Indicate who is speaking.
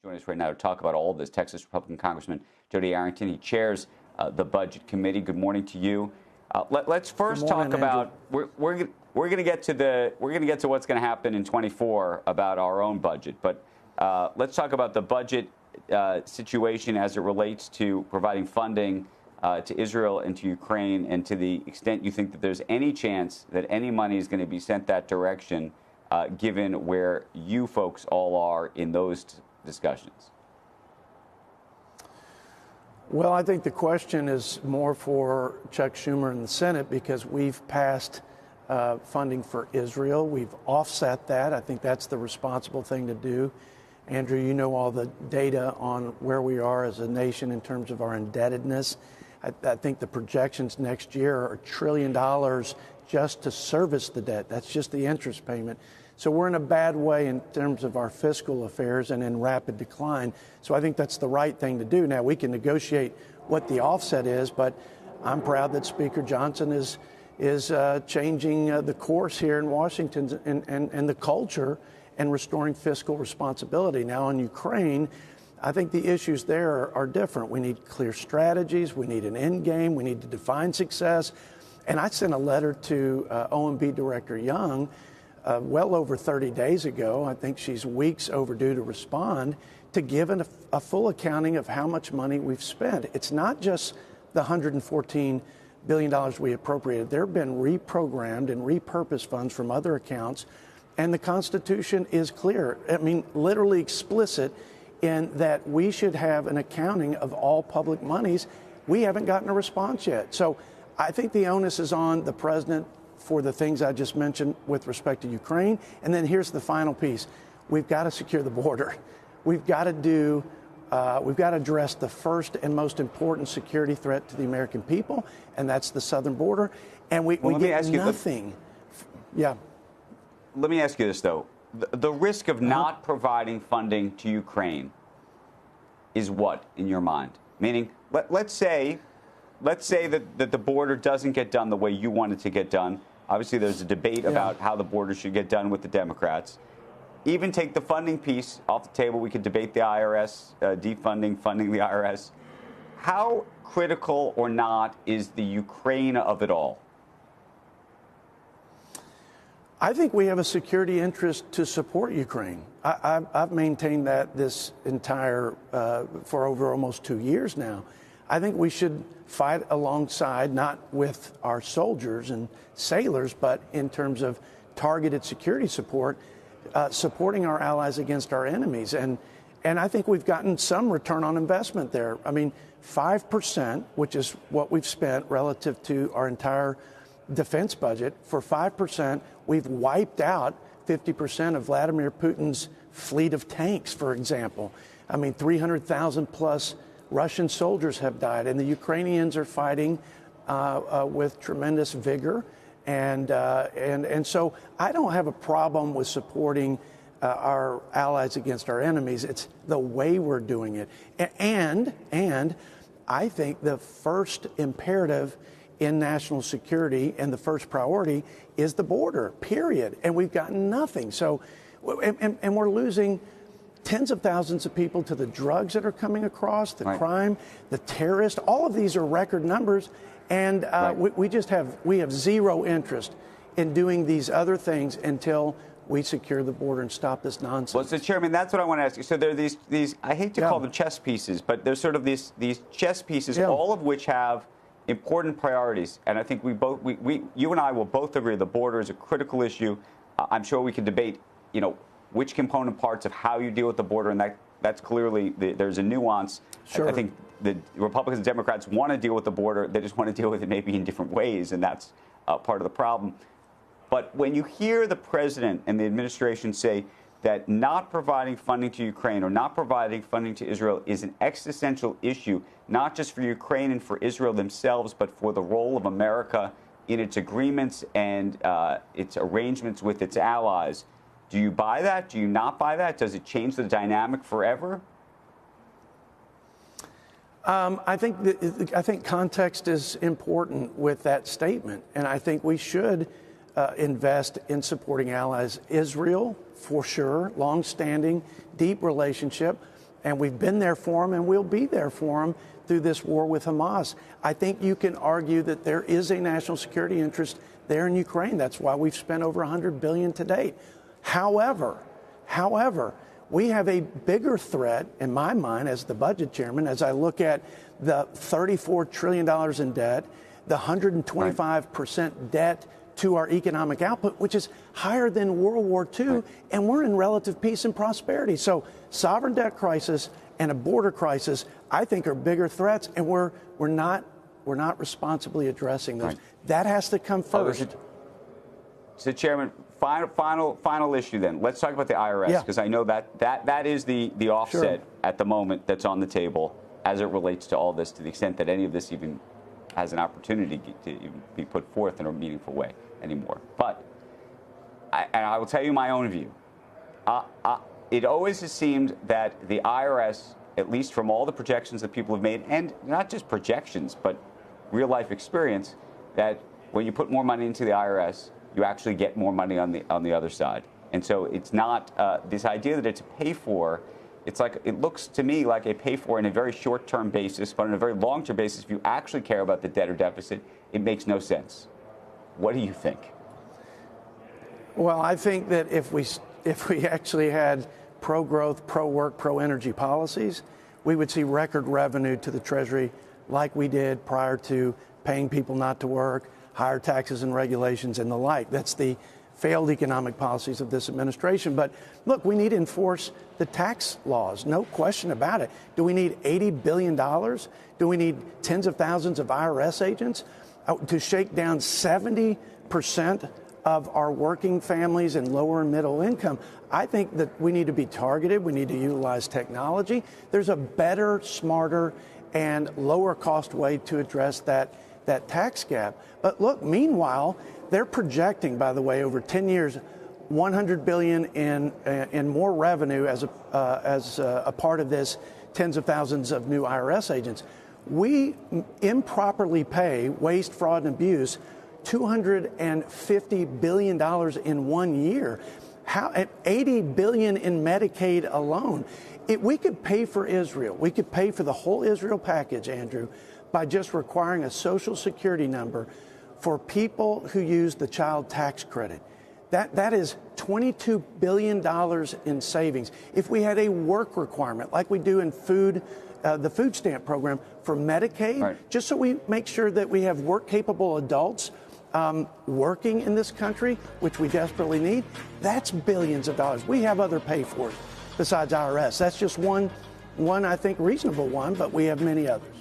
Speaker 1: Joining us right now to talk about all of this, Texas Republican Congressman Jodey Arrington. He chairs the Budget Committee. Good morning to you. Let's first talk about we're going to get to what's going to happen in 24 about our own budget, but let's talk about the budget situation as it relates to providing funding to Israel and to Ukraine, and to the extent you think that there's any chance that any money is going to be sent that direction, given where you folks all are in those discussions.
Speaker 2: Well, I think the question is more for Chuck Schumer in the Senate, because we've passed funding for Israel. We've offset that. I think that's the responsible thing to do. Andrew, you know all the data on where we are as a nation in terms of our indebtedness. I think the projections next year are $1 trillion just to service the debt. That's just the interest payment. So we're in a bad way in terms of our fiscal affairs and in rapid decline. So I think that's the right thing to do. Now, we can negotiate what the offset is, but I'm proud that Speaker Johnson is changing the course here in Washington and the culture and restoring fiscal responsibility. Now, on Ukraine, I think the issues there are different. We need clear strategies. We need an end game. We need to define success. And I sent a letter to OMB Director Young well over 30 days ago. I think she's weeks overdue to respond, to give a full accounting of how much money we've spent. It's not just the $114 billion we appropriated. There have been reprogrammed and repurposed funds from other accounts, and the Constitution is clear. I mean, literally explicit in that we should have an accounting of all public monies. We haven't gotten a response yet. So I think the onus is on the president for the things I just mentioned with respect to Ukraine. And then here's the final piece. We've got to secure the border. We've got to address the first and most important security threat to the American people, and that's the southern border. And we get nothing.
Speaker 1: Let me ask you this, though. The risk of not providing funding to Ukraine is what, in your mind? Meaning, let's say that the border doesn't get done the way you want it to get done. Obviously, there's a debate about how the border should get done with the Democrats. Even take the funding piece off the table. We could debate the IRS, defunding, funding the IRS. How critical or not is the Ukraine of it all?
Speaker 2: I think we have a security interest to support Ukraine. I've maintained that this entire, for over almost 2 years now. I think we should fight alongside, not with our soldiers and sailors, but in terms of targeted security support, supporting our allies against our enemies. And I think we've gotten some return on investment there. I mean, 5%, which is what we've spent relative to our entire defense budget, for 5%, we've wiped out 50% of Vladimir Putin's fleet of tanks, for example. I mean, 300,000 plus Russian soldiers have died, and the Ukrainians are fighting with tremendous vigor. And so I don't have a problem with supporting our allies against our enemies. It's the way we're doing it. And I think the first imperative in national security and the first priority is the border, period. And we've gotten nothing. So, and we're losing tens of thousands of people to the drugs that are coming across, the crime, the terrorists. All of these are record numbers. And we have zero interest in doing these other things until we secure the border and stop this nonsense.
Speaker 1: Well, so, Chairman, that's what I want to ask you. So there are these I hate to call them chess pieces, but there's sort of these chess pieces, all of which have important priorities. And I think you and I will both agree the border is a critical issue. I'm sure we can debate, which component parts of how you deal with the border, and that's clearly there's a nuance.
Speaker 2: Sure.
Speaker 1: I think the Republicans and Democrats want to deal with the border. They just want to deal with it maybe in different ways, and that's part of the problem. But when you hear the president and the administration say that not providing funding to Ukraine or not providing funding to Israel is an existential issue, not just for Ukraine and for Israel themselves, but for the role of America in its agreements and its arrangements with its allies, do you buy that? Do you not buy that? Does it change the dynamic forever?
Speaker 2: I think context is important with that statement, and I think we should invest in supporting allies. Israel, for sure, long-standing, deep relationship. And we've been there for them, and we'll be there for them through this war with Hamas. I think you can argue that there is a national security interest there in Ukraine. That's why we've spent over $100 billion to date. However, we have a bigger threat in my mind as the budget chairman, as I look at the $34 trillion in debt, the 125% debt to our economic output, which is higher than World War II, and we're in relative peace and prosperity. So sovereign debt crisis and a border crisis, I think, are bigger threats, and we're not responsibly addressing those. That has to come first.
Speaker 1: So, Chairman, final issue then. Let's talk about the IRS, because I know that is the offset at the moment that's on the table as it relates to all this, to the extent that any of this even has an opportunity to even be put forth in a meaningful way anymore. But I will tell you my own view. It always has seemed that the IRS, at least from all the projections that people have made, and not just projections, but real life experience, that when you put more money into the IRS, you actually get more money on the other side. And so it's not this idea that it's a pay for. It's like, it looks to me like a pay for in a very short-term basis, but on a very long-term basis, if you actually care about the debt or deficit, it makes no sense. What do you think?
Speaker 2: Well, I think that if we actually had pro-growth, pro-work, pro-energy policies, we would see record revenue to the Treasury like we did prior to paying people not to work, higher taxes and regulations and the like. That's the failed economic policies of this administration. But look, we need to enforce the tax laws, no question about it. Do we need $80 billion? Do we need tens of thousands of IRS agents to shake down 70% of our working families and lower and middle income? I think that we need to be targeted. We need to utilize technology. There's a better, smarter, and lower cost way to address that tax gap. But look, meanwhile, they're projecting, by the way, over 10 years, $100 billion in more revenue as a part of this, tens of thousands of new IRS agents. We improperly pay waste, fraud, and abuse $250 billion in 1 year. At $80 billion in Medicaid alone. We could pay for Israel. We could pay for the whole Israel package, Andrew, by just requiring a Social Security number for people who use the child tax credit. That is $22 billion in savings. If we had a work requirement like we do in the food stamp program for Medicaid, just so we make sure that we have work-capable adults working in this country, which we desperately need, that's billions of dollars. We have other pay-fors besides IRS. That's just one, I think, reasonable one, but we have many others.